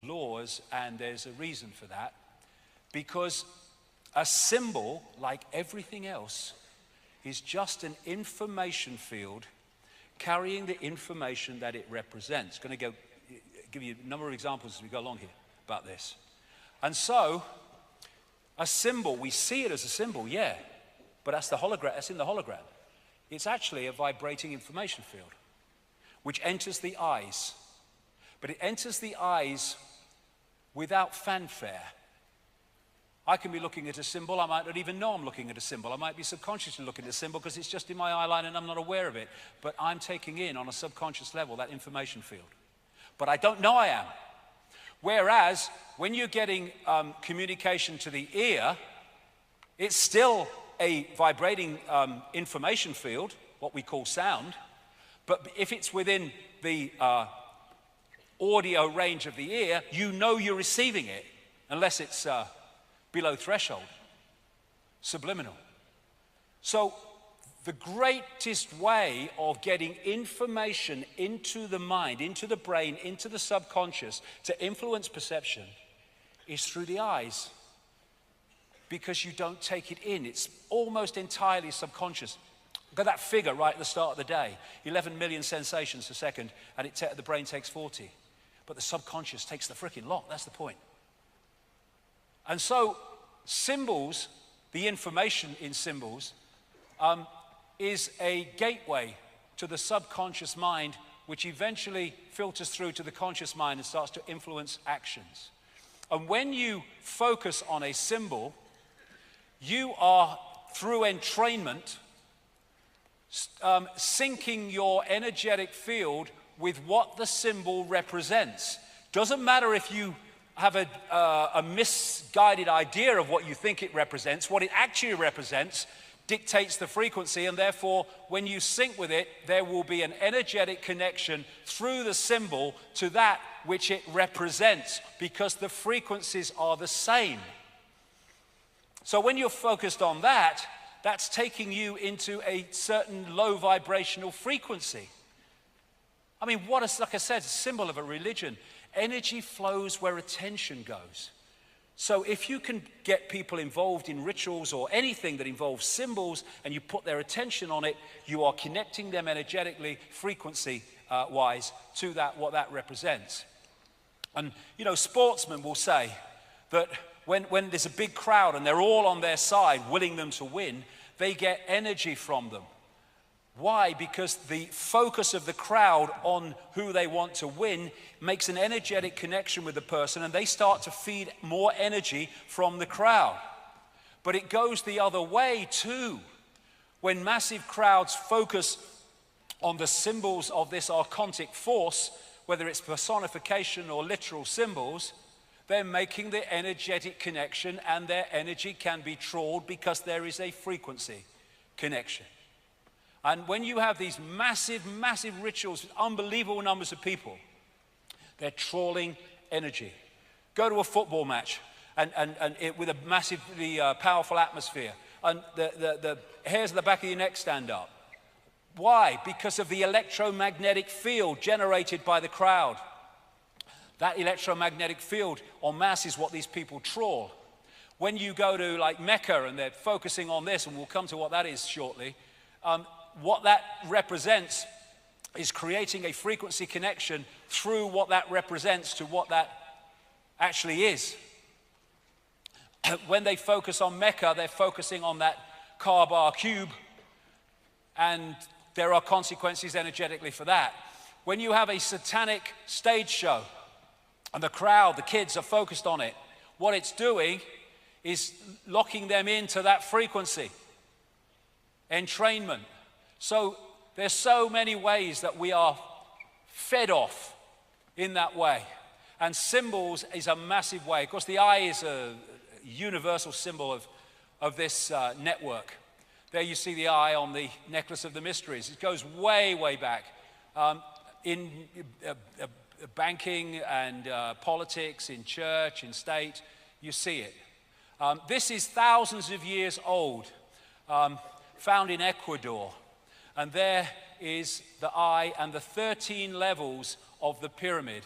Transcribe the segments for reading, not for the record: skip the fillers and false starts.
laws, and there's a reason for that. Because a symbol, like everything else, is just an information field carrying the information that it represents. Going to give you a number of examples as we go along here about this. And so, a symbol, we see it as a symbol, yeah, but that's the hologram. That's in the hologram. It's actually a vibrating information field, which enters the eyes. But it enters the eyes without fanfare. I can be looking at a symbol, I might not even know I'm looking at a symbol. I might be subconsciously looking at a symbol because it's just in my eye line and I'm not aware of it. But I'm taking in on a subconscious level that information field. But I don't know I am. Whereas, when you're getting communication to the ear, it's still a vibrating information field, what we call sound. But if it's within the audio range of the ear, you know you're receiving it, unless it's below threshold, subliminal. So the greatest way of getting information into the mind, into the brain, into the subconscious to influence perception is through the eyes, because you don't take it in. It's almost entirely subconscious. Look at that figure right at the start of the day, 11 million sensations a second, and the brain takes 40. But the subconscious takes the freaking lot, that's the point. And so symbols, the information in symbols, is a gateway to the subconscious mind, which eventually filters through to the conscious mind and starts to influence actions. And when you focus on a symbol, you are, through entrainment, syncing your energetic field with what the symbol represents. Doesn't matter if you have a misguided idea of what you think it represents. What it actually represents dictates the frequency, and therefore when you sync with it, there will be an energetic connection through the symbol to that which it represents, because the frequencies are the same. So when you're focused on that, that's taking you into a certain low vibrational frequency. I mean, like I said, a symbol of a religion. Energy flows where attention goes. So if you can get people involved in rituals or anything that involves symbols and you put their attention on it, you are connecting them energetically, frequency-wise, to what that represents. And, you know, sportsmen will say that when there's a big crowd and they're all on their side, willing them to win, they get energy from them. Why? Because the focus of the crowd on who they want to win makes an energetic connection with the person, and they start to feed more energy from the crowd. But it goes the other way too. When massive crowds focus on the symbols of this archontic force, whether it's personification or literal symbols, they're making the energetic connection, and their energy can be trawled because there is a frequency connection. And when you have these massive, massive rituals with unbelievable numbers of people, they're trawling energy. Go to a football match with a massively powerful atmosphere, and the hairs on the back of your neck stand up. Why? Because of the electromagnetic field generated by the crowd. That electromagnetic field en masse is what these people trawl. When you go to like Mecca and they're focusing on this, and we'll come to what that is shortly, what that represents is creating a frequency connection through what that represents to what that actually is. When they focus on Mecca, they're focusing on that Kaaba cube, and there are consequences energetically for that. When you have a satanic stage show and the crowd, the kids are focused on it, what it's doing is locking them into that frequency. Entrainment. So there's so many ways that we are fed off in that way. And symbols is a massive way. Of course, the eye is a universal symbol of this network. There you see the eye on the necklace of the mysteries. It goes way, way back. In banking and politics, in church, in state, you see it. This is thousands of years old, found in Ecuador. And there is the eye and the 13 levels of the pyramid.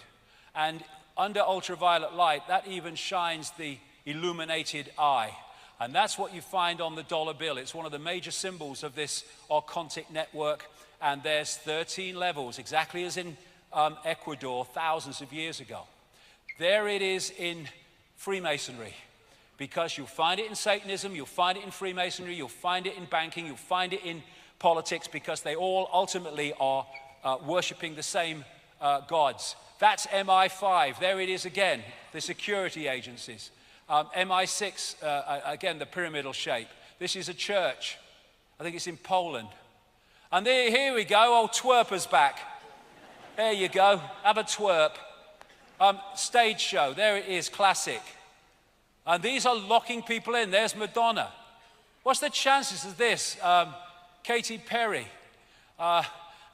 And under ultraviolet light, that even shines the illuminated eye. And that's what you find on the dollar bill. It's one of the major symbols of this archontic network. And there's 13 levels, exactly as in Ecuador thousands of years ago. There it is in Freemasonry, because you'll find it in Satanism, you'll find it in Freemasonry, you'll find it in banking, you'll find it in politics, because they all ultimately are worshipping the same gods. That's MI5. There it is again, the security agencies. MI6, again, the pyramidal shape. This is a church. I think it's in Poland. And here we go, old twerper's back. There you go, have a twerp. Stage show, there it is, classic. And these are locking people in. There's Madonna. What's the chances of this? Katy Perry,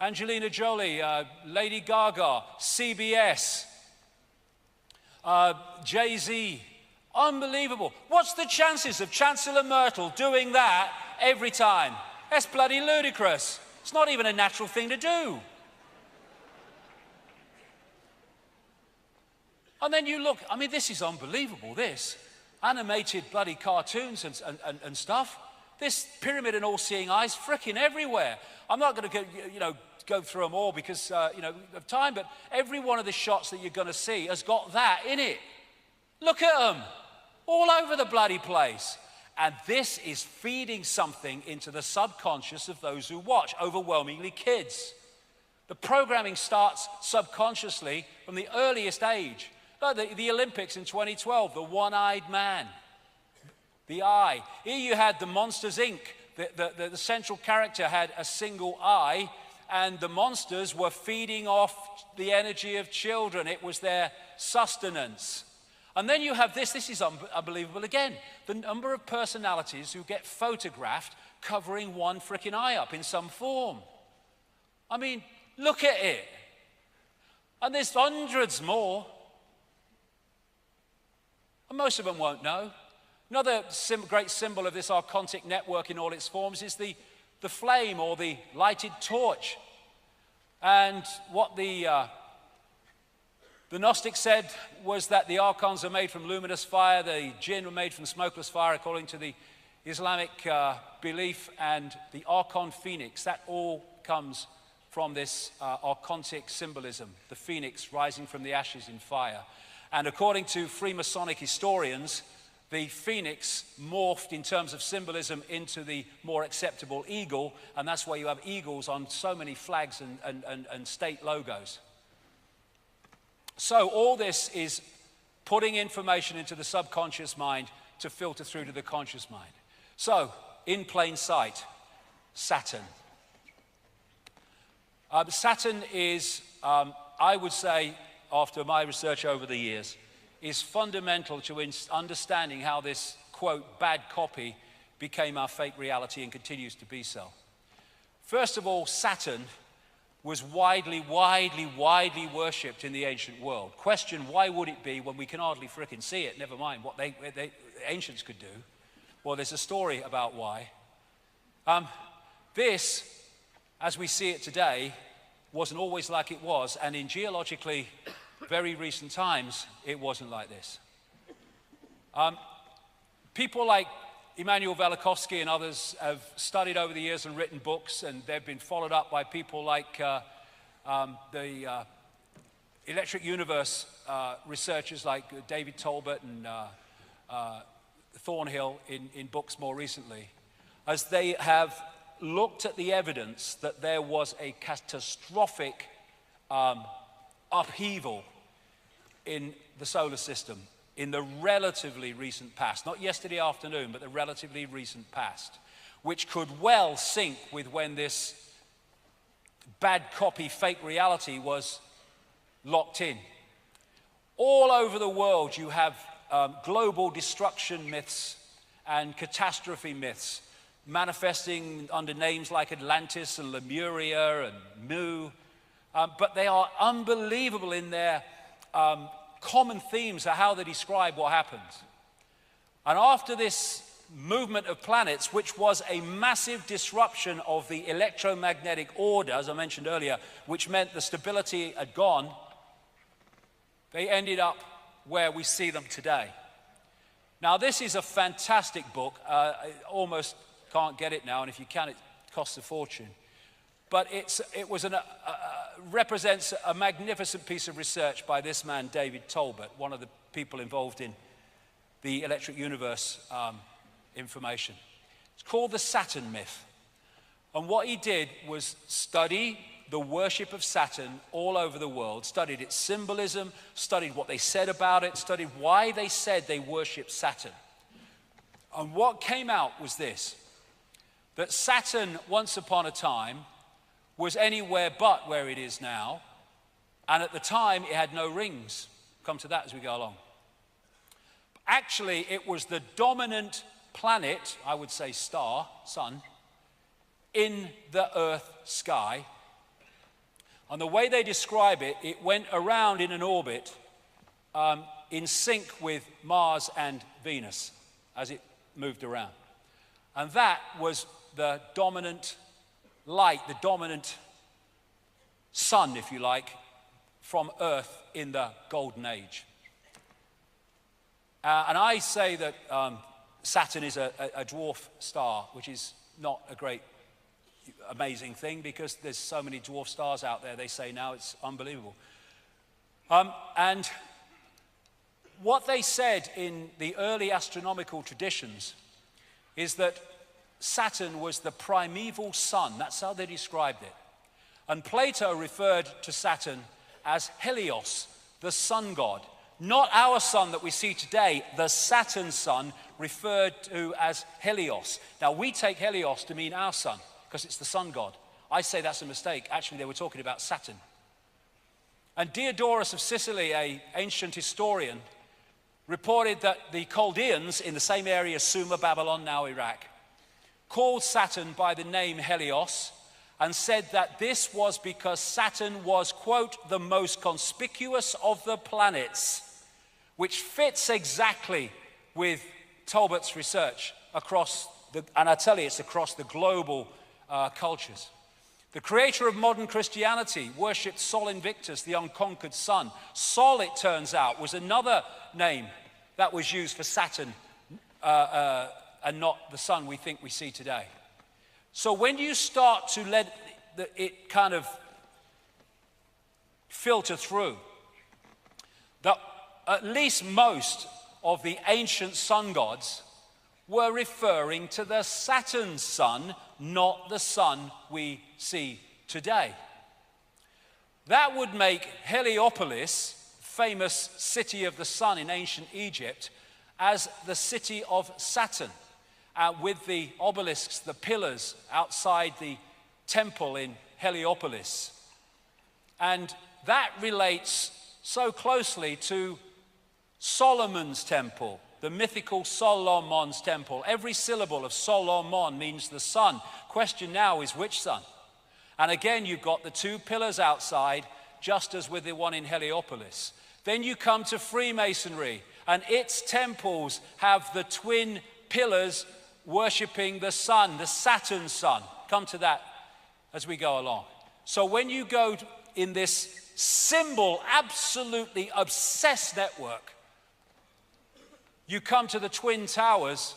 Angelina Jolie, Lady Gaga, CBS, Jay-Z. Unbelievable. What's the chances of Chancellor Merkel doing that every time? That's bloody ludicrous. It's not even a natural thing to do. And then you look, I mean, this is unbelievable, this. Animated bloody cartoons and stuff. This pyramid and all-seeing eyes frickin' everywhere. I'm not going to go through them all because, of time, but every one of the shots that you're going to see has got that in it. Look at them. All over the bloody place. And this is feeding something into the subconscious of those who watch, overwhelmingly kids. The programming starts subconsciously from the earliest age. The Olympics in 2012, the one-eyed man, the eye. Here you had the Monsters, Inc. The central character had a single eye, and the monsters were feeding off the energy of children. It was their sustenance. And then you have this is unbelievable again, the number of personalities who get photographed covering one frickin' eye up in some form. I mean, look at it. And there's hundreds more. And most of them won't know. Another great symbol of this archontic network in all its forms is the flame or the lighted torch. And what the Gnostic said was that the archons are made from luminous fire, the jinn were made from smokeless fire, according to the Islamic belief, and the archon phoenix, that all comes from this archontic symbolism, the phoenix rising from the ashes in fire. And according to Freemasonic historians, the phoenix morphed in terms of symbolism into the more acceptable eagle, and that's why you have eagles on so many flags and state logos. So all this is putting information into the subconscious mind to filter through to the conscious mind. So, in plain sight, Saturn. Saturn is, I would say, after my research over the years, is fundamental to understanding how this, quote, bad copy became our fake reality and continues to be so. First of all, Saturn was widely worshipped in the ancient world. Question, why would it be when we can hardly frickin' see it, never mind what the ancients could do? Well, there's a story about why. This, as we see it today, wasn't always like it was, and in geologically very recent times, it wasn't like this. People like Immanuel Velikovsky and others have studied over the years and written books, and they've been followed up by people like the Electric Universe researchers like David Tolbert and Thornhill in books more recently, as they have looked at the evidence that there was a catastrophic upheaval in the solar system in the relatively recent past, not yesterday afternoon, but the relatively recent past, which could well sync with when this bad copy fake reality was locked in. All over the world you have global destruction myths and catastrophe myths manifesting under names like Atlantis and Lemuria and Mu, but they are unbelievable in their common themes of how they describe what happened. And after this movement of planets, which was a massive disruption of the electromagnetic order, as I mentioned earlier, which meant the stability had gone, they ended up where we see them today. Now, this is a fantastic book. I almost can't get it now, and if you can, it costs a fortune. But it represents a magnificent piece of research by this man, David Tolbert, one of the people involved in the electric universe information. It's called the Saturn myth. And what he did was study the worship of Saturn all over the world, studied its symbolism, studied what they said about it, studied why they said they worshiped Saturn. And what came out was this, that Saturn, once upon a time, was anywhere but where it is now, and at the time it had no rings. Come to that as we go along. Actually, it was the dominant planet, I would say star, sun, in the Earth sky. And the way they describe it, it went around in an orbit in sync with Mars and Venus as it moved around. And that was the dominant light, the dominant sun, if you like, from Earth in the Golden Age. And I say that Saturn is a dwarf star, which is not a great, amazing thing because there's so many dwarf stars out there, they say now, it's unbelievable. And what they said in the early astronomical traditions is that Saturn was the primeval sun. That's how they described it. And Plato referred to Saturn as Helios, the sun god. Not our sun that we see today, the Saturn sun, referred to as Helios. Now, we take Helios to mean our sun, because it's the sun god. I say that's a mistake. Actually, they were talking about Saturn. And Diodorus of Sicily, an ancient historian, reported that the Chaldeans, in the same area as Sumer, Babylon, now Iraq, called Saturn by the name Helios, and said that this was because Saturn was, quote, the most conspicuous of the planets, which fits exactly with Tolbert's research across and I tell you, it's across the global cultures. The creator of modern Christianity worshipped Sol Invictus, the unconquered sun. Sol, it turns out, was another name that was used for Saturn and not the sun we think we see today. So when you start to let it kind of filter through, that at least most of the ancient sun gods were referring to the Saturn sun, not the sun we see today. That would make Heliopolis, famous city of the sun in ancient Egypt, as the city of Saturn. With the obelisks, the pillars outside the temple in Heliopolis. And that relates so closely to Solomon's temple, the mythical Solomon's temple. Every syllable of Solomon means the sun. Question now is which sun? And again, you've got the two pillars outside, just as with the one in Heliopolis. Then you come to Freemasonry, and its temples have the twin pillars worshipping the sun, the Saturn sun. Come to that as we go along. So when you go in this symbol, absolutely obsessed network, you come to the twin towers,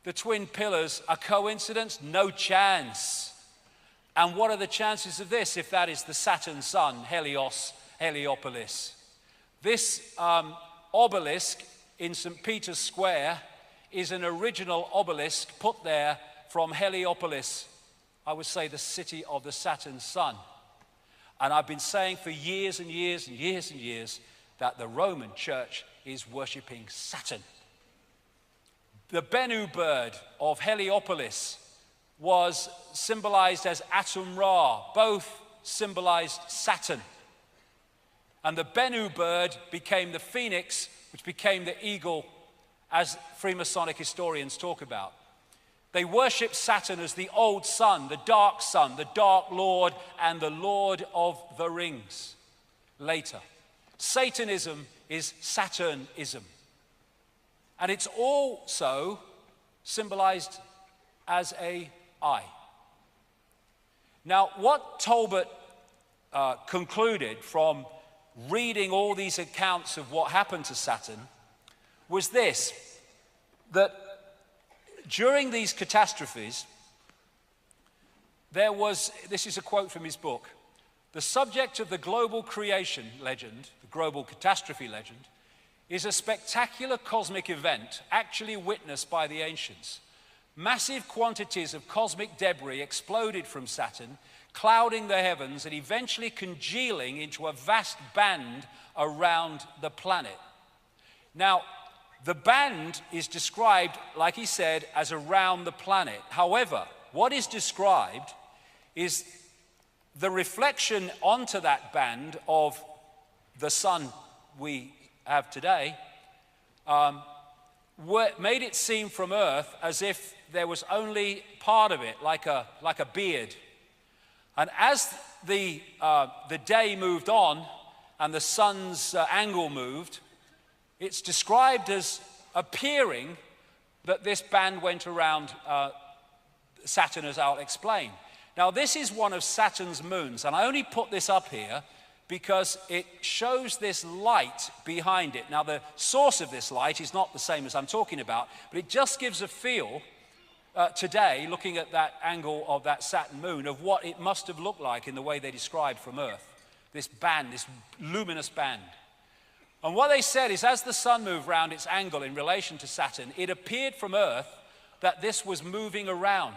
the twin pillars. A coincidence? No chance. And what are the chances of this if that is the Saturn sun, Helios, Heliopolis? This obelisk in St. Peter's Square is an original obelisk put there from Heliopolis, I would say the city of the Saturn sun. And I've been saying for years and years and years and years that the Roman church is worshipping Saturn. The Bennu bird of Heliopolis was symbolized as Atum Ra, both symbolized Saturn. And the Bennu bird became the phoenix, which became the eagle, as Freemasonic historians talk about. They worship Saturn as the old sun, the dark lord, and the lord of the rings. Later, Satanism is Saturnism. And it's also symbolized as an eye. Now, what Tolbert concluded from reading all these accounts of what happened to Saturn was this, that during these catastrophes, this is a quote from his book, the subject of the global creation legend, the global catastrophe legend, is a spectacular cosmic event actually witnessed by the ancients. Massive quantities of cosmic debris exploded from Saturn, clouding the heavens and eventually congealing into a vast band around the planet. Now, the band is described, like he said, as around the planet. However, what is described is the reflection onto that band of the sun we have today, made it seem from Earth as if there was only part of it, like a beard. And as the day moved on and the sun's angle moved, it's described as appearing that this band went around Saturn, as I'll explain. Now, this is one of Saturn's moons, and I only put this up here because it shows this light behind it. Now, the source of this light is not the same as I'm talking about, but it just gives a feel today, looking at that angle of that Saturn moon, of what it must have looked like in the way they described from Earth. This band, this luminous band. And what they said is, as the sun moved round its angle in relation to Saturn, it appeared from Earth that this was moving around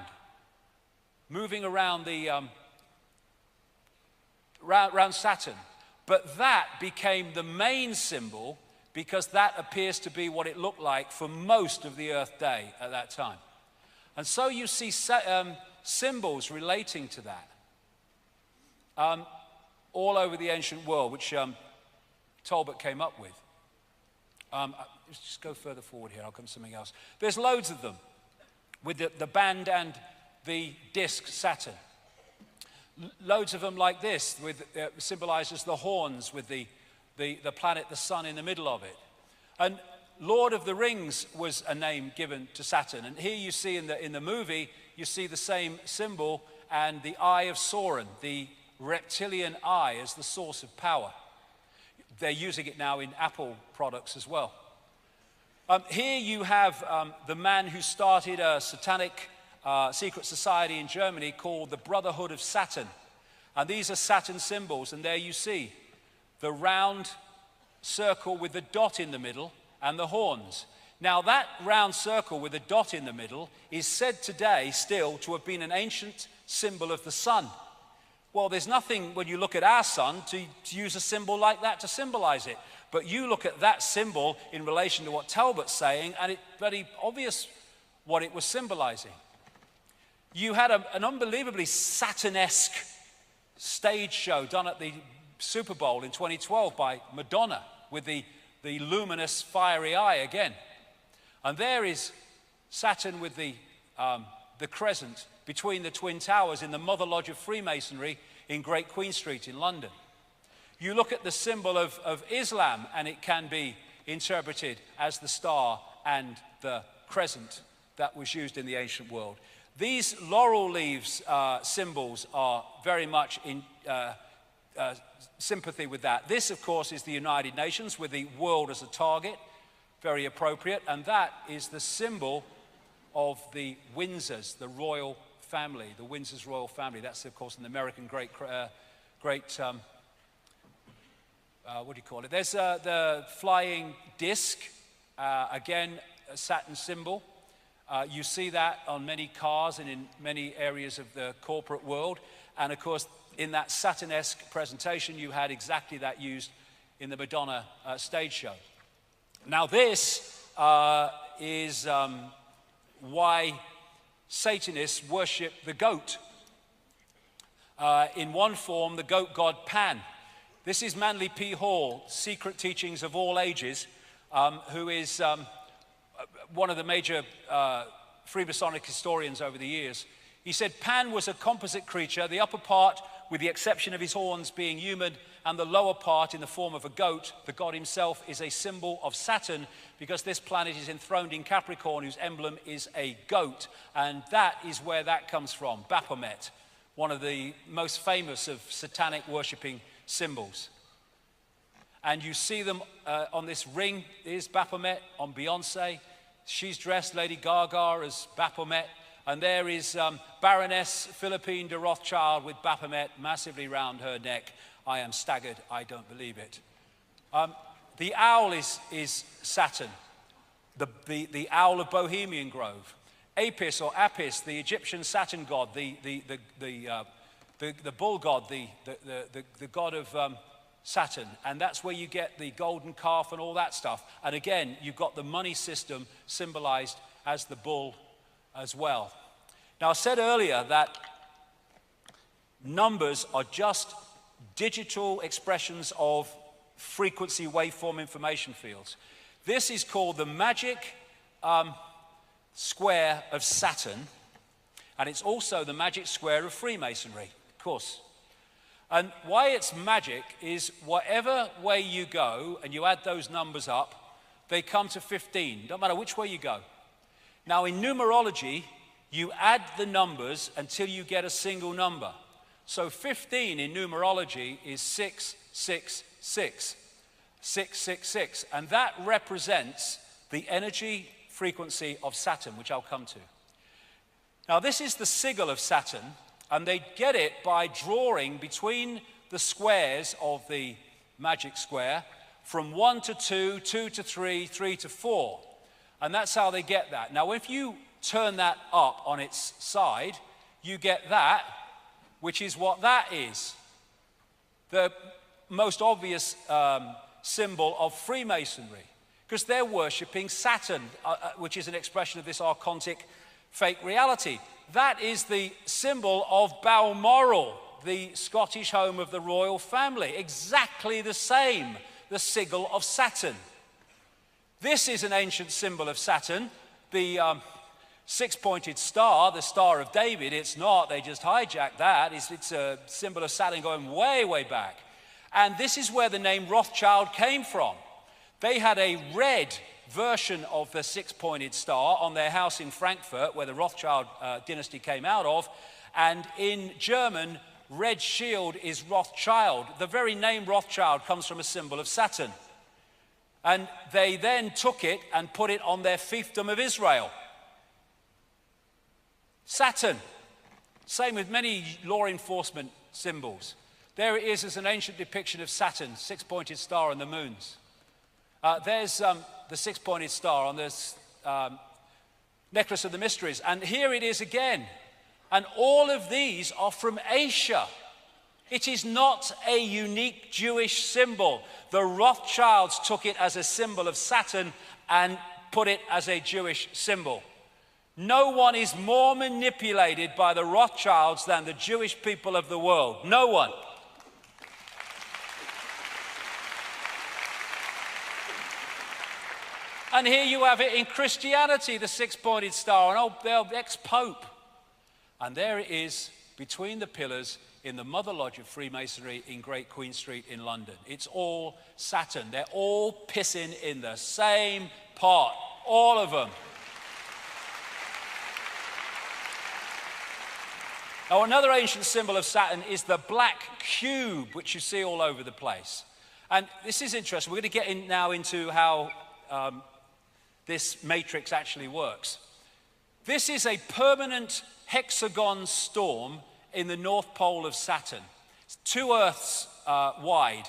around Saturn. But that became the main symbol because that appears to be what it looked like for most of the Earth day at that time. And so you see symbols relating to that all over the ancient world, which Talbot came up with. Let's just go further forward here, I'll come to something else. There's loads of them with the band and the disk Saturn. Loads of them like this, with symbolizes the horns with the planet, the sun in the middle of it. And Lord of the Rings was a name given to Saturn. And here you see in the movie, you see the same symbol and the eye of Sauron, the reptilian eye, as the source of power. They're using it now in Apple products as well. Here you have the man who started a satanic secret society in Germany called the Brotherhood of Saturn. And these are Saturn symbols, and there you see the round circle with the dot in the middle and the horns. Now, that round circle with the dot in the middle is said today still to have been an ancient symbol of the sun. Well, there's nothing, when you look at our sun, to use a symbol like that to symbolize it. But you look at that symbol in relation to what Talbot's saying, and it's very obvious what it was symbolizing. You had an unbelievably Saturn-esque stage show done at the Super Bowl in 2012 by Madonna with the luminous, fiery eye again. And there is Saturn with the crescent between the Twin Towers in the Mother Lodge of Freemasonry in Great Queen Street in London. You look at the symbol of Islam, and it can be interpreted as the star and the crescent that was used in the ancient world. These laurel leaves symbols are very much in sympathy with that. This, of course, is the United Nations with the world as a target, very appropriate, and that is the symbol of the Windsors, the royal family, the Windsors royal family. That's, of course, an American great what do you call it? There's the flying disc, again, a Saturn symbol. You see that on many cars and in many areas of the corporate world. And of course, in that Saturn-esque presentation, you had exactly that used in the Madonna stage show. Now this is why Satanists worship the goat. In one form, the goat god Pan. This is Manly P. Hall, Secret Teachings of All Ages, who is one of the major Freemasonic historians over the years. He said Pan was a composite creature, the upper part, with the exception of his horns, being human, and the lower part in the form of a goat. The god himself is a symbol of Saturn because this planet is enthroned in Capricorn, whose emblem is a goat. And that is where that comes from, Baphomet, one of the most famous of satanic worshipping symbols. and you see them on this ring. Here's Baphomet on Beyonce. She's dressed, Lady Gaga, as Baphomet. And there is Baroness Philippine de Rothschild with Baphomet massively round her neck. I am staggered, I don't believe it. The owl is Saturn, the owl of Bohemian Grove. Apis or Apis, the Egyptian Saturn god, the bull god, the god of Saturn. And that's where you get the golden calf and all that stuff. And again, you've got the money system symbolized as the bull as well. Now, I said earlier that numbers are just digital expressions of frequency waveform information fields. This is called the magic square of Saturn, and it's also the magic square of Freemasonry, of course. And why it's magic is whatever way you go and you add those numbers up, they come to 15. Don't matter which way you go. Now, in numerology, you add the numbers until you get a single number. So 15 in numerology is 666. 666. And that represents the energy frequency of Saturn, which I'll come to. Now, this is the sigil of Saturn, and they get it by drawing between the squares of the magic square from 1 to 2, 2 to 3, 3 to 4. And that's how they get that. Now, if you turn that up on its side, you get that, which is what that is. The most obvious symbol of Freemasonry, because they're worshipping Saturn, which is an expression of this archontic fake reality. That is the symbol of Balmoral, the Scottish home of the royal family. Exactly the same, the sigil of Saturn. This is an ancient symbol of Saturn, the six-pointed star, the Star of David. It's not, they just hijacked that. It's a symbol of Saturn going way, way back. And this is where the name Rothschild came from. They had a red version of the six-pointed star on their house in Frankfurt, where the Rothschild dynasty came out of. And in German, red shield is Rothschild. The very name Rothschild comes from a symbol of Saturn. And they then took it and put it on their fiefdom of Israel. Saturn. Same with many law enforcement symbols. There it is as an ancient depiction of Saturn, six-pointed star and the moons. There's the six-pointed star on this necklace of the mysteries. And here it is again. And all of these are from Asia. It is not a unique Jewish symbol. The Rothschilds took it as a symbol of Saturn and put it as a Jewish symbol. No one is more manipulated by the Rothschilds than the Jewish people of the world. No one. And here you have it in Christianity, the six-pointed star, and the ex-pope. And there it is between the pillars in the Mother Lodge of Freemasonry in Great Queen Street in London. It's all Saturn. They're all pissing in the same pot, all of them. Now, another ancient symbol of Saturn is the black cube, which you see all over the place. And this is interesting. We're going to get in now into how this matrix actually works. This is a permanent hexagon storm in the North Pole of Saturn. It's 2 Earths wide,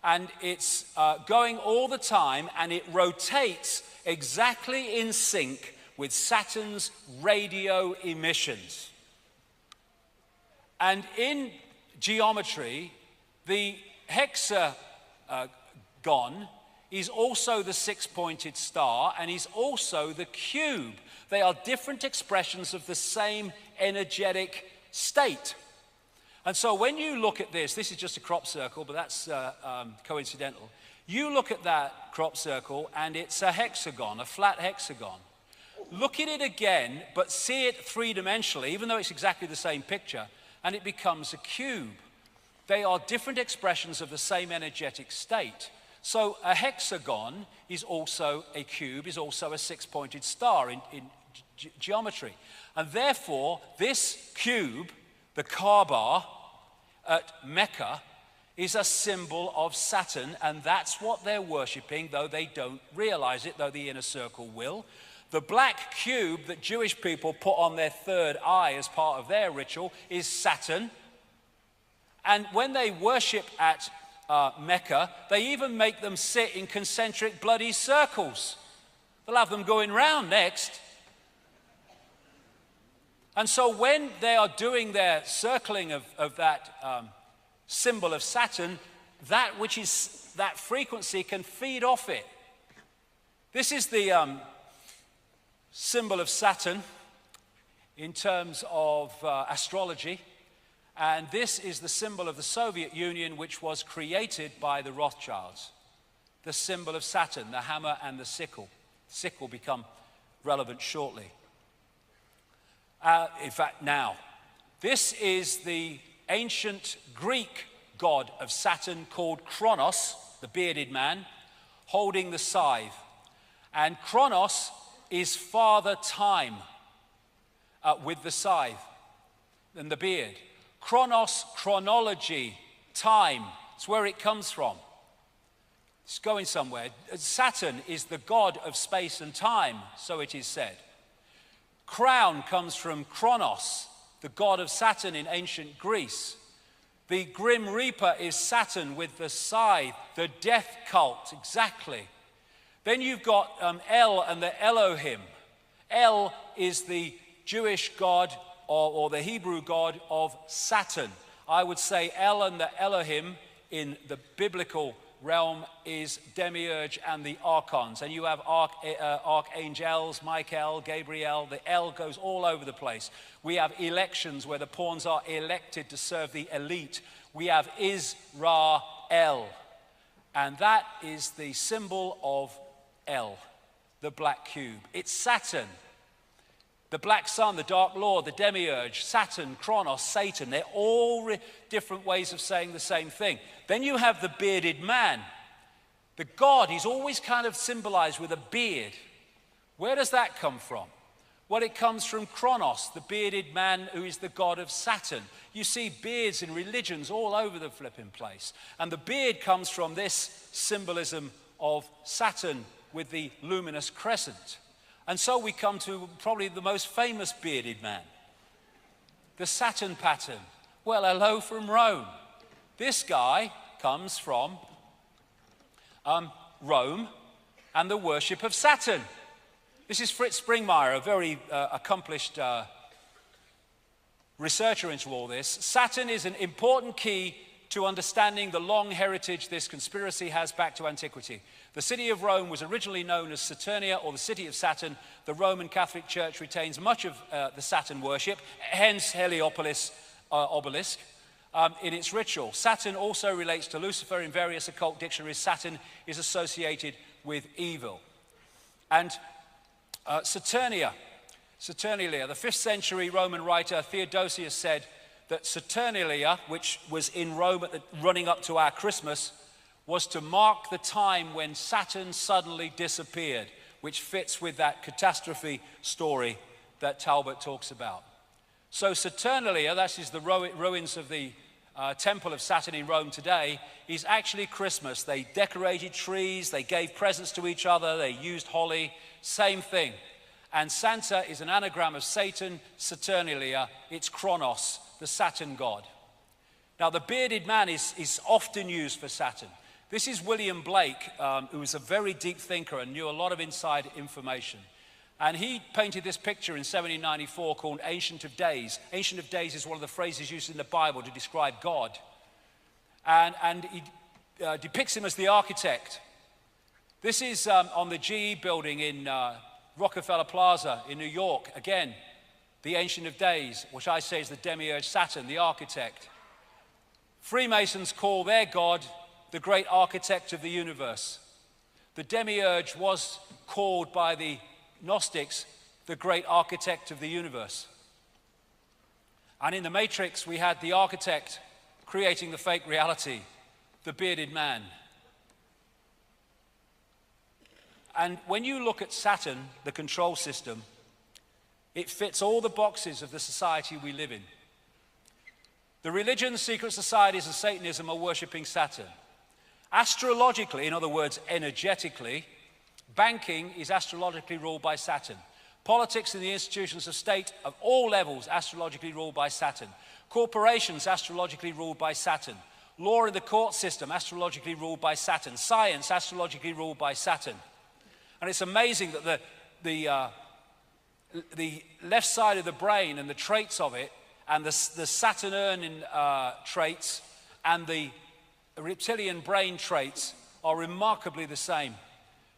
and it's going all the time, and it rotates exactly in sync with Saturn's radio emissions. And in geometry, the hexagon is also the six-pointed star, and is also the cube. They are different expressions of the same energetic state. And so when you look at this is just a crop circle, but that's coincidental. You look at that crop circle, and it's a hexagon, a flat hexagon. Look at it again, but see it three-dimensionally, even though it's exactly the same picture, and it becomes a cube. They are different expressions of the same energetic state. So a hexagon is also a cube, is also a six-pointed star in geometry. And therefore, this cube, the Kaaba at Mecca, is a symbol of Saturn, and that's what they're worshipping, though they don't realize it, though the inner circle will. The black cube that Jewish people put on their third eye as part of their ritual is Saturn. And when they worship at Mecca, they even make them sit in concentric bloody circles. They'll have them going round next. And so when they are doing their circling of that symbol of Saturn, that which is that frequency can feed off it. This is the symbol of Saturn in terms of astrology, and this is the symbol of the Soviet Union, which was created by the Rothschilds. The symbol of Saturn, the hammer and the sickle. Sickle become relevant shortly. In fact, now, this is the ancient Greek god of Saturn called Kronos, the bearded man, holding the scythe. And Kronos is Father Time with the scythe and the beard. Kronos, chronology, time, it's where it comes from. It's going somewhere. Saturn is the god of space and time, so it is said. Crown comes from Kronos, the god of Saturn in ancient Greece. The Grim Reaper is Saturn with the scythe, the death cult, exactly. Then you've got El and the Elohim. El is the Jewish god or the Hebrew god of Saturn. I would say El and the Elohim in the biblical realm is Demiurge and the archons. And you have archangels, Michael, Gabriel. The El goes all over the place. We have elections where the pawns are elected to serve the elite. We have Israel. And that is the symbol of El, the black cube. It's Saturn. The black sun, the dark lord, the demiurge, Saturn, Kronos, Satan. They're all different ways of saying the same thing. Then you have the bearded man. The god, he's always kind of symbolized with a beard. Where does that come from? Well, it comes from Kronos, the bearded man who is the god of Saturn. You see beards in religions all over the flipping place. And the beard comes from this symbolism of Saturn with the luminous crescent. And so we come to probably the most famous bearded man, the Saturn pattern. Well, hello from Rome. This guy comes from Rome and the worship of Saturn. This is Fritz Springmeier, a very accomplished researcher into all this. Saturn is an important key to understanding the long heritage this conspiracy has back to antiquity. The city of Rome was originally known as Saturnia, or the city of Saturn. The Roman Catholic Church retains much of the Saturn worship, hence Heliopolis obelisk, in its ritual. Saturn also relates to Lucifer in various occult dictionaries. Saturn is associated with evil. And Saturnalia, the 5th century Roman writer Theodosius said that Saturnalia, which was in Rome running up to our Christmas, was to mark the time when Saturn suddenly disappeared, which fits with that catastrophe story that Talbot talks about. So Saturnalia, that is the ruins of the temple of Saturn in Rome today, is actually Christmas. They decorated trees, they gave presents to each other, they used holly, same thing. And Santa is an anagram of Satan, Saturnalia, it's Kronos, the Saturn god. Now the bearded man is often used for Saturn. This is William Blake, who was a very deep thinker and knew a lot of inside information. And he painted this picture in 1794 called Ancient of Days. Ancient of Days is one of the phrases used in the Bible to describe God. And he depicts him as the architect. This is on the GE building in Rockefeller Plaza in New York. Again, the Ancient of Days, which I say is the demiurge Saturn, the architect. Freemasons call their God the great architect of the universe. The demiurge was called by the Gnostics the great architect of the universe. And in the Matrix, we had the architect creating the fake reality, the bearded man. And when you look at Saturn, the control system, it fits all the boxes of the society we live in. The religions, secret societies, and Satanism are worshipping Saturn. Astrologically, in other words, energetically, banking is astrologically ruled by Saturn. Politics and the institutions of state of all levels astrologically ruled by Saturn. Corporations astrologically ruled by Saturn. Law in the court system astrologically ruled by Saturn. Science astrologically ruled by Saturn. And it's amazing that the left side of the brain and the traits of it, and the Saturnian traits and the reptilian brain traits are remarkably the same.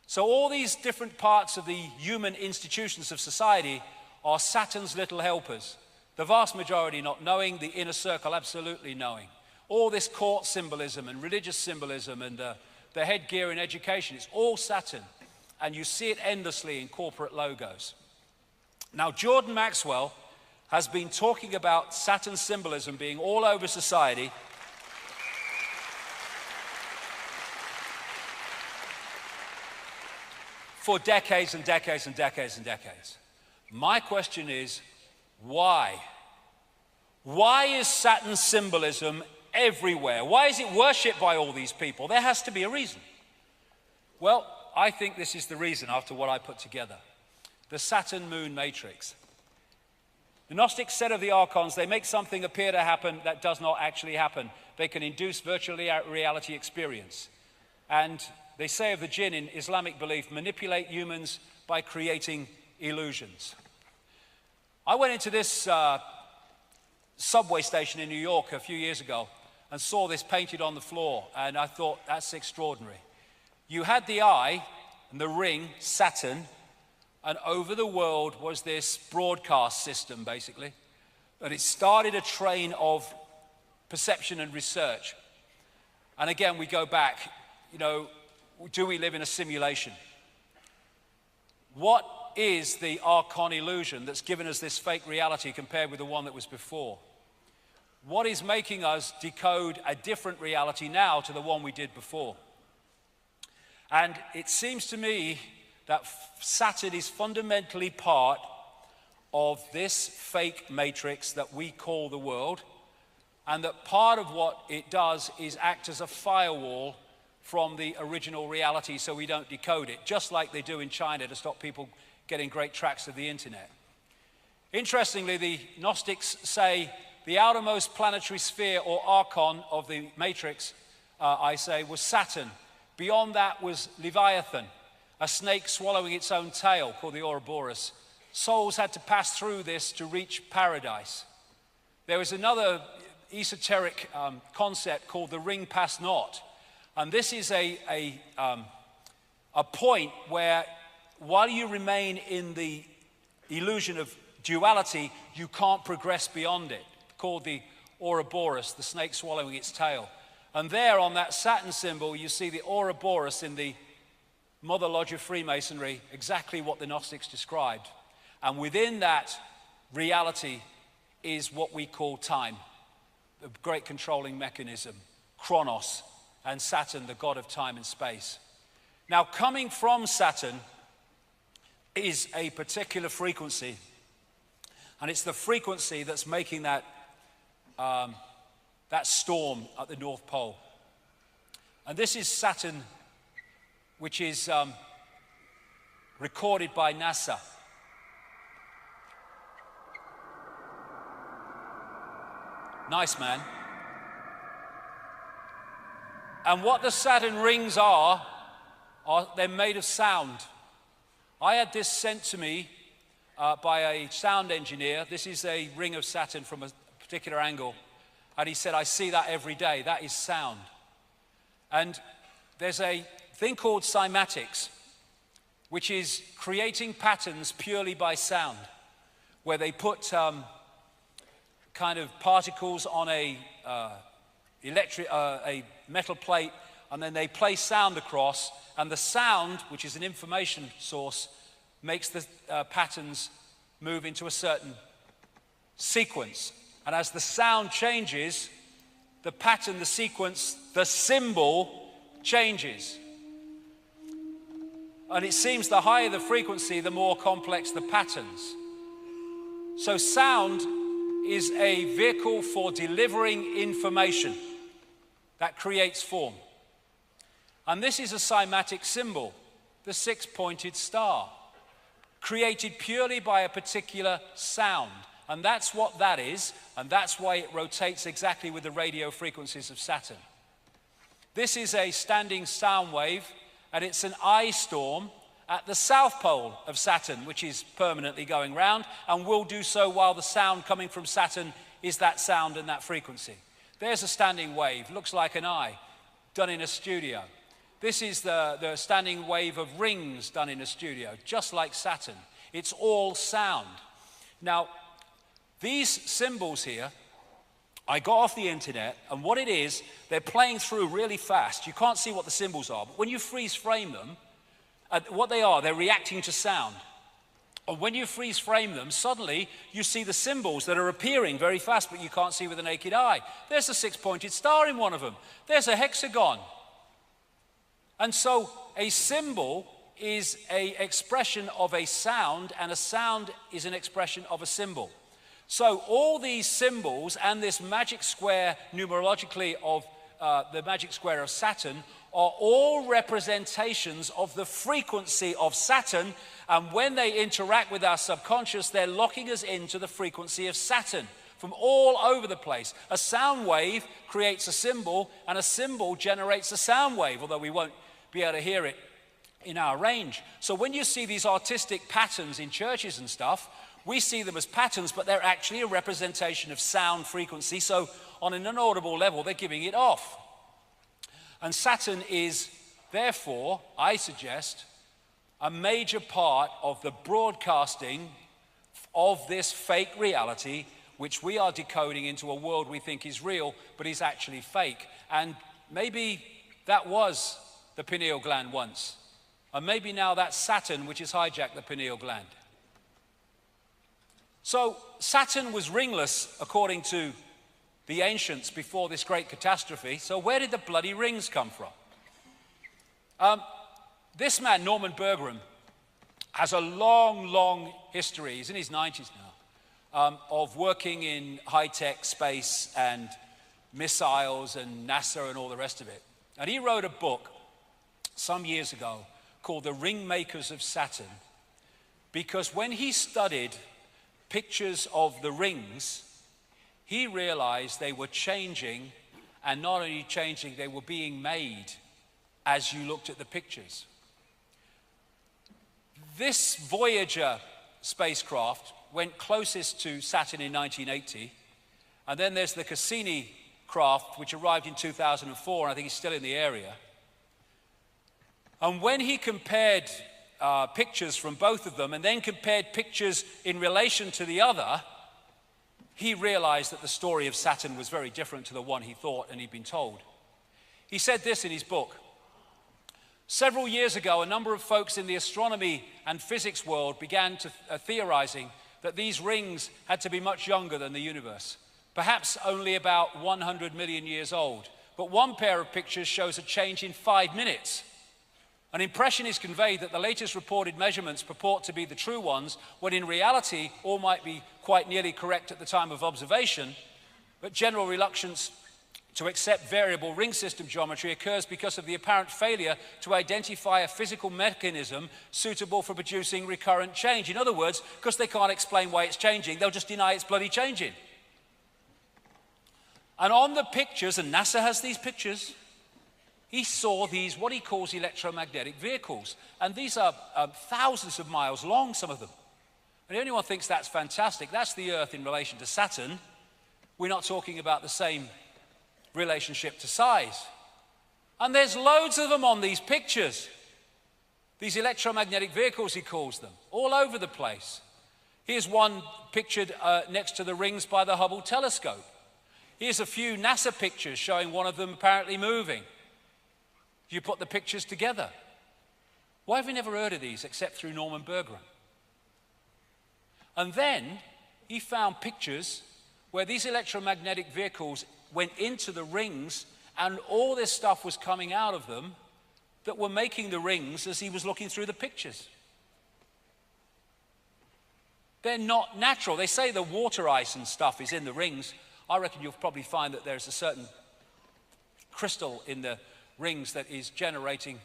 So all these different parts of the human institutions of society are Saturn's little helpers. The vast majority not knowing, the inner circle absolutely knowing. All this court symbolism and religious symbolism and the headgear in education, it's all Saturn. And you see it endlessly in corporate logos. Now, Jordan Maxwell has been talking about Saturn symbolism being all over society for decades and decades and decades and decades. My question is, why? Why is Saturn symbolism everywhere? Why is it worshipped by all these people? There has to be a reason. Well, I think this is the reason after what I put together. The Saturn-Moon matrix. The Gnostics said of the archons, they make something appear to happen that does not actually happen. They can induce virtual reality experience. And they say of the jinn in Islamic belief, manipulate humans by creating illusions. I went into this subway station in New York a few years ago and saw this painted on the floor, and I thought, that's extraordinary. You had the eye and the ring, Saturn, and over the world was this broadcast system, basically. And it started a train of perception and research. And again, we go back, you know, do we live in a simulation? What is the archon illusion that's given us this fake reality compared with the one that was before? What is making us decode a different reality now to the one we did before? And it seems to me that Saturn is fundamentally part of this fake matrix that we call the world, and that part of what it does is act as a firewall from the original reality so we don't decode it, just like they do in China to stop people getting great tracts of the internet. Interestingly, the Gnostics say the outermost planetary sphere or archon of the matrix, I say, was Saturn. Beyond that was Leviathan, a snake swallowing its own tail called the Ouroboros. Souls had to pass through this to reach paradise. There was another esoteric concept called the ring pass not. And this is a point where while you remain in the illusion of duality, you can't progress beyond it, called the Ouroboros, the snake swallowing its tail. And there on that Saturn symbol, you see the Ouroboros in the Mother Lodge of Freemasonry, exactly what the Gnostics described. And within that reality is what we call time, the great controlling mechanism, Chronos, and Saturn, the god of time and space. Now, coming from Saturn is a particular frequency, and it's the frequency that's making that storm at the North Pole. And this is Saturn, which is recorded by NASA. Nice, man. And what the Saturn rings are they're made of sound. I had this sent to me by a sound engineer. This is a ring of Saturn from a particular angle. And he said, I see that every day. That is sound. And there's a thing called cymatics, which is creating patterns purely by sound, where they put kind of particles on a metal plate, and then they play sound across, and the sound, which is an information source, makes the patterns move into a certain sequence. And as the sound changes, the pattern, the sequence, the symbol changes. And it seems the higher the frequency, the more complex the patterns. So sound is a vehicle for delivering information that creates form. And this is a cymatic symbol, the six-pointed star, created purely by a particular sound. And that's what that is, and that's why it rotates exactly with the radio frequencies of Saturn. This is a standing sound wave, and it's an eye storm at the south pole of Saturn, which is permanently going round, and will do so while the sound coming from Saturn is that sound and that frequency. There's a standing wave, looks like an eye, done in a studio. This is the standing wave of rings done in a studio, just like Saturn. It's all sound. Now, these symbols here, I got off the internet, and what it is, they're playing through really fast. You can't see what the symbols are, but when you freeze frame them, what they are, they're reacting to sound. And when you freeze frame them, suddenly you see the symbols that are appearing very fast, but you can't see with the naked eye. There's a six-pointed star in one of them. There's a hexagon. And so a symbol is an expression of a sound, and a sound is an expression of a symbol. So all these symbols and this magic square numerologically of the magic square of Saturn are all representations of the frequency of Saturn, and when they interact with our subconscious, they're locking us into the frequency of Saturn from all over the place. A sound wave creates a symbol, and a symbol generates a sound wave, although we won't be able to hear it in our range. So when you see these artistic patterns in churches and stuff, we see them as patterns, but they're actually a representation of sound frequency. So on an inaudible level, they're giving it off. And Saturn is, therefore, I suggest, a major part of the broadcasting of this fake reality, which we are decoding into a world we think is real, but is actually fake. And maybe that was the pineal gland once. And maybe now that's Saturn, which has hijacked the pineal gland. So Saturn was ringless, according to the ancients, before this great catastrophe. So where did the bloody rings come from? This man, Norman Berggren, has a long, long history, he's in his 90s now, of working in high-tech space and missiles and NASA and all the rest of it. And he wrote a book some years ago called The Ringmakers of Saturn, because when he studied pictures of the rings, he realized they were changing, and not only changing, they were being made as you looked at the pictures. This Voyager spacecraft went closest to Saturn in 1980, and then there's the Cassini craft, which arrived in 2004, and I think he's still in the area. And when he compared pictures from both of them, and then compared pictures in relation to the other, he realized that the story of Saturn was very different to the one he thought and he'd been told. He said this in his book: several years ago, a number of folks in the astronomy and physics world began to theorizing that these rings had to be much younger than the universe, perhaps only about 100 million years old. But one pair of pictures shows a change in 5 minutes. An impression is conveyed that the latest reported measurements purport to be the true ones, when in reality all might be quite nearly correct at the time of observation, but general reluctance to accept variable ring system geometry occurs because of the apparent failure to identify a physical mechanism suitable for producing recurrent change. In other words, because they can't explain why it's changing, they'll just deny it's bloody changing. And on the pictures, and NASA has these pictures, he saw these, what he calls electromagnetic vehicles. And these are thousands of miles long, some of them. And if anyone thinks that's fantastic, that's the Earth in relation to Saturn. We're not talking about the same relationship to size. And there's loads of them on these pictures. These electromagnetic vehicles, he calls them, all over the place. Here's one pictured next to the rings by the Hubble telescope. Here's a few NASA pictures showing one of them apparently moving. You put the pictures together. Why have we never heard of these except through Norman Berggren? And then he found pictures where these electromagnetic vehicles went into the rings, and all this stuff was coming out of them that were making the rings as he was looking through the pictures. They're not natural. They say the water ice and stuff is in the rings. I reckon you'll probably find that there's a certain crystal in the rings that is generating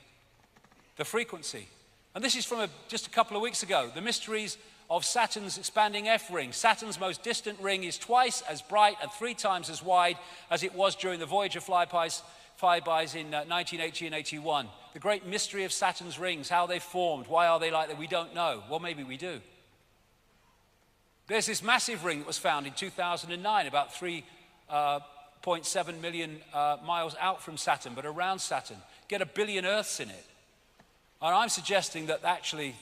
the frequency. And this is from just a couple of weeks ago. The mysteries of Saturn's expanding F ring. Saturn's most distant ring is twice as bright and 3 times as wide as it was during the Voyager flybys in 1980 and 81. The great mystery of Saturn's rings, how they formed, why are they like that, we don't know. Well, maybe we do. There's this massive ring that was found in 2009, about 3.7 million miles out from Saturn, but around Saturn. Get 1 billion Earths in it. And I'm suggesting that actually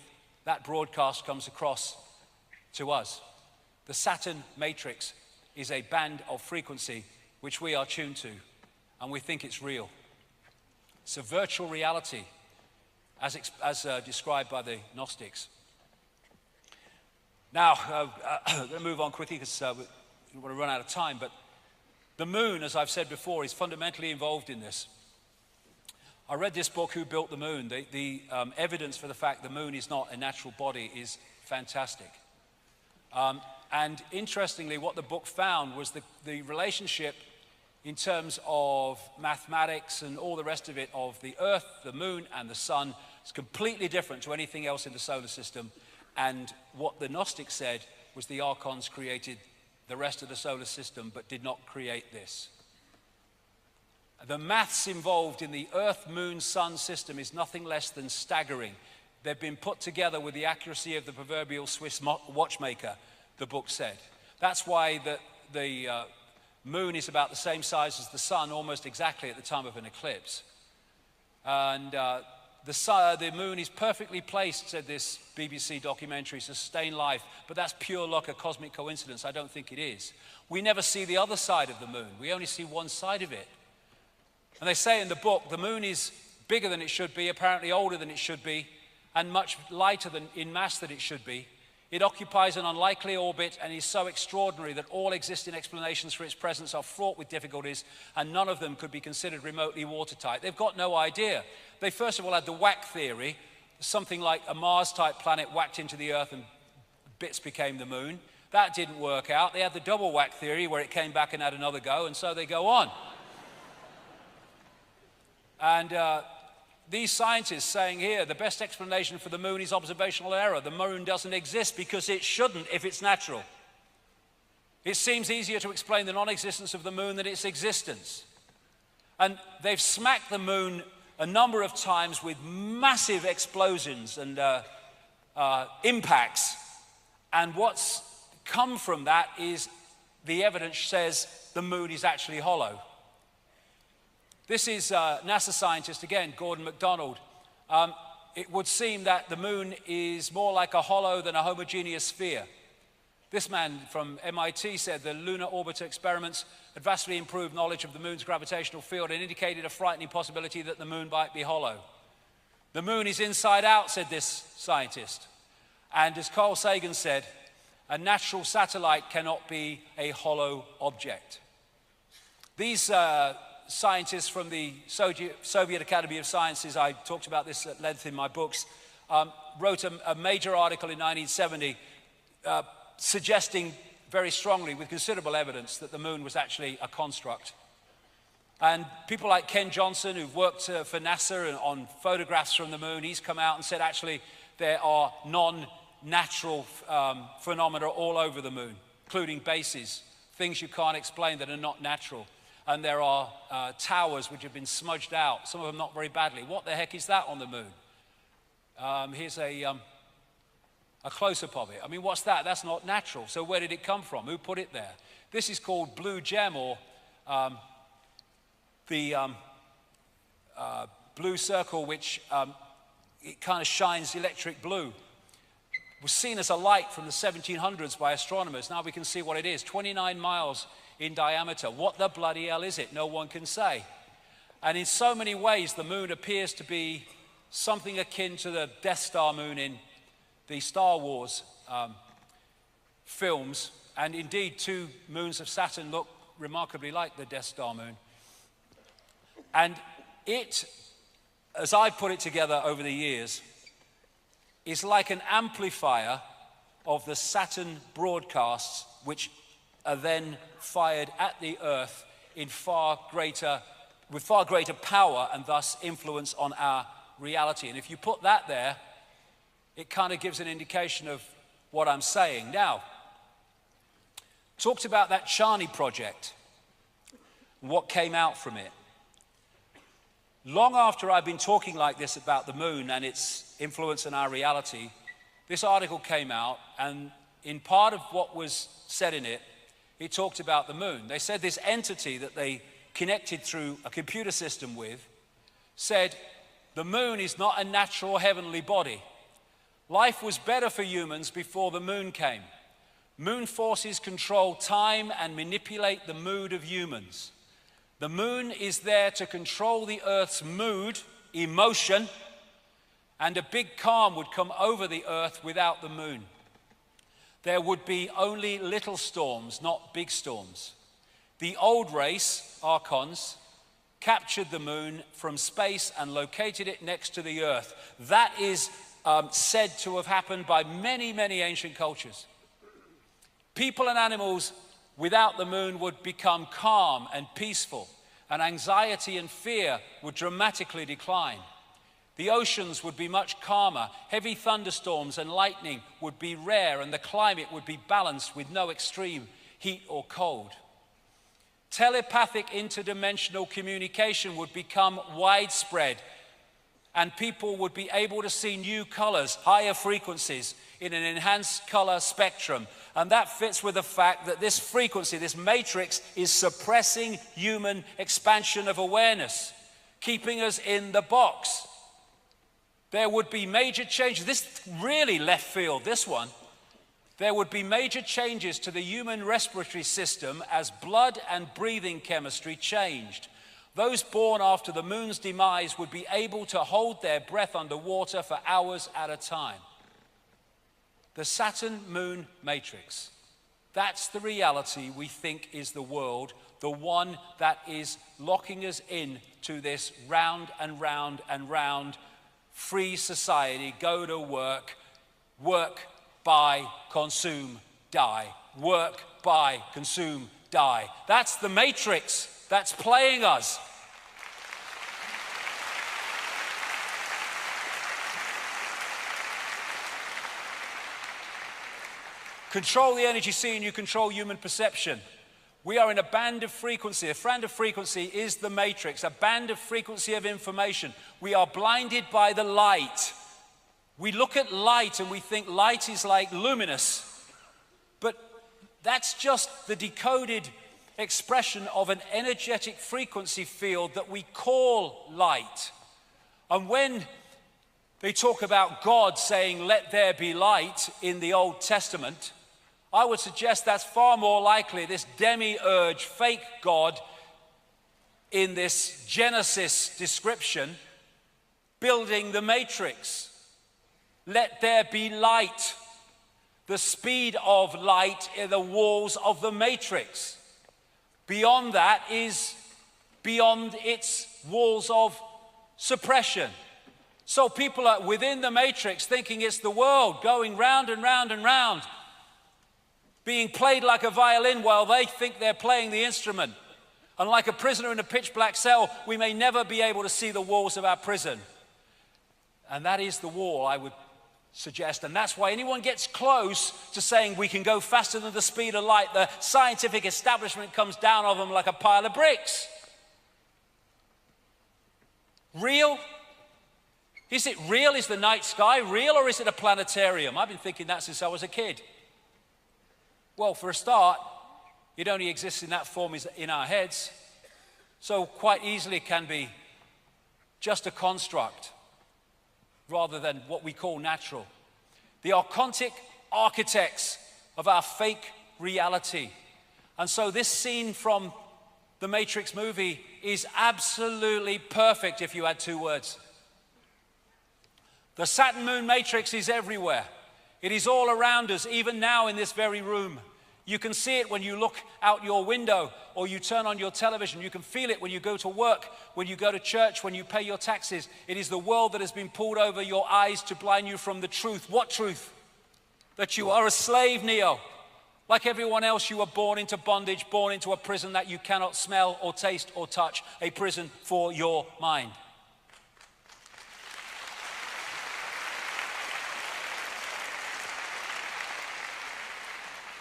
that broadcast comes across to us. The Saturn matrix is a band of frequency which we are tuned to, and we think it's real. It's a virtual reality, as described by the Gnostics. Now, I'm going to move on quickly because we want to run out of time, but the moon, as I've said before, is fundamentally involved in this. I read this book, Who Built the Moon? The evidence for the fact the moon is not a natural body is fantastic. And interestingly, what the book found was the relationship in terms of mathematics and all the rest of it, of the Earth, the moon, and the sun, is completely different to anything else in the solar system. And what the Gnostics said was the archons created the rest of the solar system, but did not create this. The maths involved in the Earth, Moon, Sun system is nothing less than staggering. They've been put together with the accuracy of the proverbial Swiss watchmaker, the book said. That's why the moon is about the same size as the sun, almost exactly at the time of an eclipse. And the moon is perfectly placed, said this BBC documentary, to sustain life, but that's pure luck, a cosmic coincidence. I don't think it is. We never see the other side of the moon. We only see one side of it. And they say in the book, the moon is bigger than it should be, apparently older than it should be, and much lighter than in mass than it should be. It occupies an unlikely orbit and is so extraordinary that all existing explanations for its presence are fraught with difficulties, and none of them could be considered remotely watertight. They've got no idea. They first of all had the whack theory, something like a Mars-type planet whacked into the Earth and bits became the moon. That didn't work out. They had the double whack theory where it came back and had another go, and so they go on. And these scientists saying here, the best explanation for the moon is observational error. The moon doesn't exist because it shouldn't if it's natural. It seems easier to explain the non-existence of the moon than its existence. And they've smacked the moon a number of times with massive explosions and impacts. And what's come from that is the evidence says the moon is actually hollow. This is NASA scientist, again, Gordon MacDonald. It would seem that the moon is more like a hollow than a homogeneous sphere. This man from MIT said the lunar orbiter experiments had vastly improved knowledge of the moon's gravitational field and indicated a frightening possibility that the moon might be hollow. The moon is inside out, said this scientist. And as Carl Sagan said, a natural satellite cannot be a hollow object. These scientists from the Soviet Academy of Sciences, I talked about this at length in my books, wrote a major article in 1970 suggesting very strongly, with considerable evidence, that the moon was actually a construct. And people like Ken Johnson, who've worked for NASA on photographs from the moon, he's come out and said actually there are non-natural phenomena all over the moon, including bases, things you can't explain that are not natural. And there are towers which have been smudged out, some of them not very badly. What the heck is that on the moon? Here's a close-up of it. I mean, what's that? That's not natural. So where did it come from? Who put it there? This is called blue gem, or the blue circle, which it kind of shines electric blue. It was seen as a light from the 1700s by astronomers. Now we can see what it is, 29 miles in diameter. What the bloody hell is it? No one can say. And in so many ways, the moon appears to be something akin to the Death Star moon in the Star Wars films. And indeed, 2 moons of Saturn look remarkably like the Death Star moon. And it, as I've put it together over the years, is like an amplifier of the Saturn broadcasts, which are then fired at the Earth with far greater power and thus influence on our reality. And if you put that there, it kind of gives an indication of what I'm saying. Now, talked about that Charney project and what came out from it. Long after I've been talking like this about the moon and its influence on our reality, this article came out, and in part of what was said in it, it talked about the moon. They said this entity that they connected through a computer system with said the moon is not a natural heavenly body. Life was better for humans before the moon came. Moon forces control time and manipulate the mood of humans. The moon is there to control the Earth's mood, emotion, and a big calm would come over the Earth without the moon. There would be only little storms, not big storms. The old race, Archons, captured the moon from space and located it next to the Earth. That is said to have happened by many, many ancient cultures. People and animals without the moon would become calm and peaceful, and anxiety and fear would dramatically decline. The oceans would be much calmer, heavy thunderstorms and lightning would be rare, and the climate would be balanced with no extreme heat or cold. Telepathic interdimensional communication would become widespread, and people would be able to see new colors, higher frequencies in an enhanced color spectrum. And that fits with the fact that this frequency, this matrix, is suppressing human expansion of awareness, keeping us in the box. There would be major changes. This really left field, this one. There would be major changes to the human respiratory system as blood and breathing chemistry changed. Those born after the moon's demise would be able to hold their breath underwater for hours at a time. The Saturn-Moon matrix. That's the reality we think is the world, the one that is locking us in to this round and round and round free society. Go to work, work, buy, consume, die. Work, buy, consume, die. That's the matrix that's playing us. Control the energy sea and you control human perception. We are in a band of frequency. A band of frequency is the matrix, a band of frequency of information. We are blinded by the light. We look at light and we think light is like luminous. But that's just the decoded expression of an energetic frequency field that we call light. And when they talk about God saying, "Let there be light" in the Old Testament, I would suggest that's far more likely this demiurge, fake God in this Genesis description, building the matrix. Let there be light. The speed of light in the walls of the matrix. Beyond that is beyond its walls of suppression. So people are within the matrix thinking it's the world going round and round and round, being played like a violin while they think they're playing the instrument. And like a prisoner in a pitch black cell, we may never be able to see the walls of our prison. And that is the wall, I would suggest. And that's why anyone gets close to saying we can go faster than the speed of light, the scientific establishment comes down on them like a pile of bricks. Real? Is it real? Is the night sky real, or is it a planetarium? I've been thinking that since I was a kid. Well, for a start, it only exists in that form in our heads, so quite easily can be just a construct rather than what we call natural. The archontic architects of our fake reality. And so this scene from the Matrix movie is absolutely perfect if you had two words. The Saturn-Moon matrix is everywhere. It is all around us, even now in this very room. You can see it when you look out your window or you turn on your television. You can feel it when you go to work, when you go to church, when you pay your taxes. It is the world that has been pulled over your eyes to blind you from the truth. What truth? that you are a slave, Neo. Like everyone else, you were born into bondage, born into a prison that you cannot smell or taste or touch, a prison for your mind.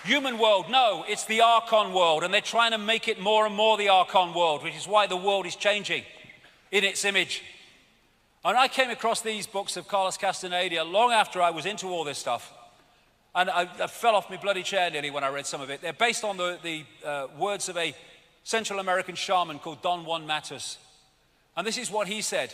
Human world, no, it's the Archon world, and they're trying to make it more and more the Archon world, which is why the world is changing in its image. And I came across these books of Carlos Castaneda long after I was into all this stuff. And I fell off my bloody chair nearly when I read some of it. They're based on the words of a Central American shaman called Don Juan Matus. And this is what he said.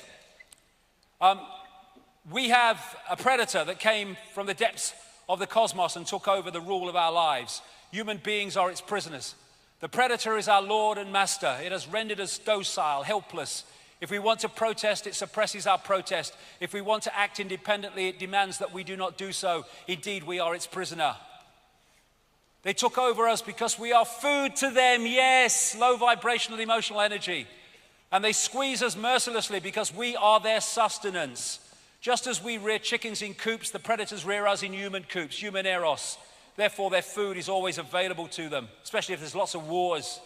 We have a predator that came from the depths of the cosmos and took over the rule of our lives. Human beings are its prisoners. The predator is our Lord and Master. It has rendered us docile, helpless. If we want to protest, it suppresses our protest. If we want to act independently, it demands that we do not do so. Indeed, we are its prisoner. They took over us because we are food to them, yes, low vibrational emotional energy. And they squeeze us mercilessly because we are their sustenance. Just as we rear chickens in coops, the predators rear us in human coops, human eros. Therefore, their food is always available to them, especially if there's lots of wars.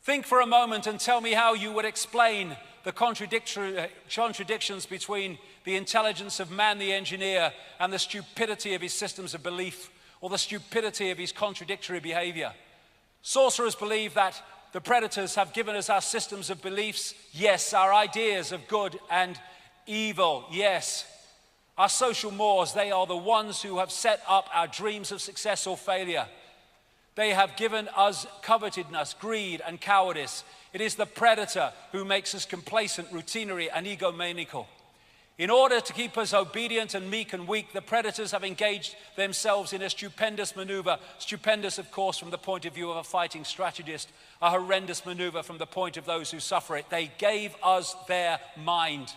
Think for a moment and tell me how you would explain the contradictions between the intelligence of man the engineer and the stupidity of his systems of belief, or the stupidity of his contradictory behavior. Sorcerers believe that the predators have given us our systems of beliefs, yes, our ideas of good and evil, yes. Our social mores, they are the ones who have set up our dreams of success or failure. They have given us covetousness, greed, and cowardice. It is the predator who makes us complacent, routinary, and egomaniacal. In order to keep us obedient and meek and weak, the predators have engaged themselves in a stupendous maneuver. Stupendous, of course, from the point of view of a fighting strategist, a horrendous maneuver from the point of those who suffer it. They gave us their mind.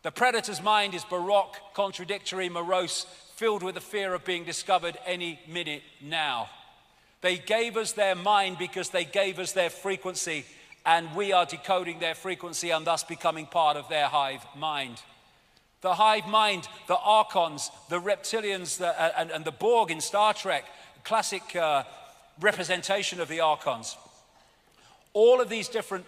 The predator's mind is baroque, contradictory, morose, filled with the fear of being discovered any minute now. They gave us their mind because they gave us their frequency, and we are decoding their frequency and thus becoming part of their hive mind. The hive mind, the Archons, the reptilians, and the Borg in Star Trek, classic representation of the Archons. All of these different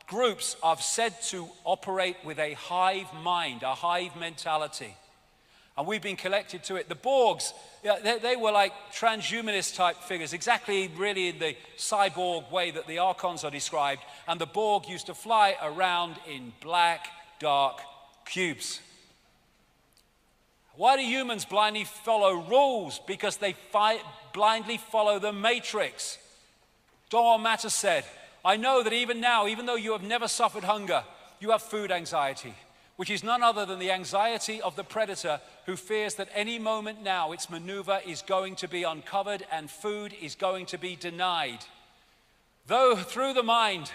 groups are said to operate with a hive mind, a hive mentality. And we've been connected to it. The Borgs, they were like transhumanist type figures, exactly really in the cyborg way that the Archons are described. And the Borg used to fly around in black, dark cubes. Why do humans blindly follow rules? Because they blindly follow the matrix. Don Matter said, I know that even now, even though you have never suffered hunger, you have food anxiety, which is none other than the anxiety of the predator who fears that any moment now its maneuver is going to be uncovered and food is going to be denied. Though through the mind,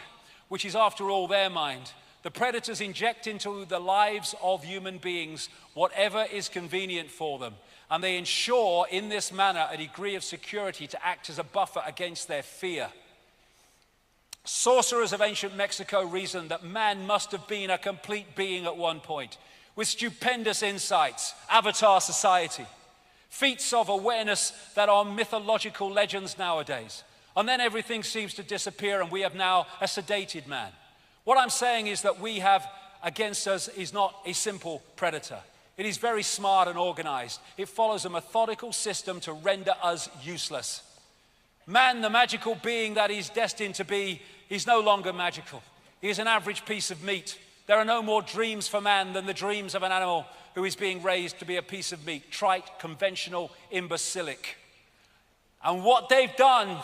which is after all their mind, the predators inject into the lives of human beings whatever is convenient for them, and they ensure in this manner a degree of security to act as a buffer against their fear. Sorcerers of ancient Mexico reasoned that man must have been a complete being at one point, with stupendous insights, avatar society, feats of awareness that are mythological legends nowadays. And then everything seems to disappear and we have now a sedated man. What I'm saying is that we have against us is not a simple predator. It is very smart and organized. It follows a methodical system to render us useless. Man, the magical being that he's destined to be, is no longer magical. He is an average piece of meat. There are no more dreams for man than the dreams of an animal who is being raised to be a piece of meat, trite, conventional, imbecilic. And what they've done,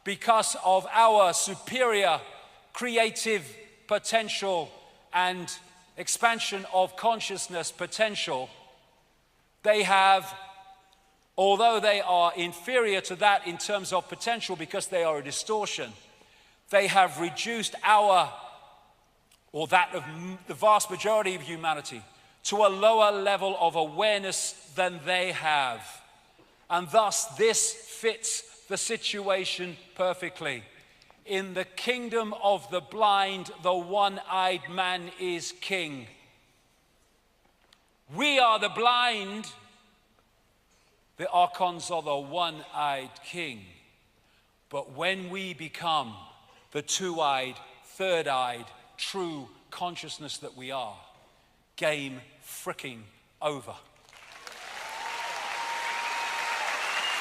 because of our superior creative potential and expansion of consciousness potential, they have, although they are inferior to that in terms of potential because they are a distortion, they have reduced our, or that of the vast majority of humanity, to a lower level of awareness than they have. And thus this fits the situation perfectly. In the kingdom of the blind, the one-eyed man is king. We are the blind. The archons are the one-eyed king. But when we become the two-eyed, third-eyed, true consciousness that we are, game fricking over.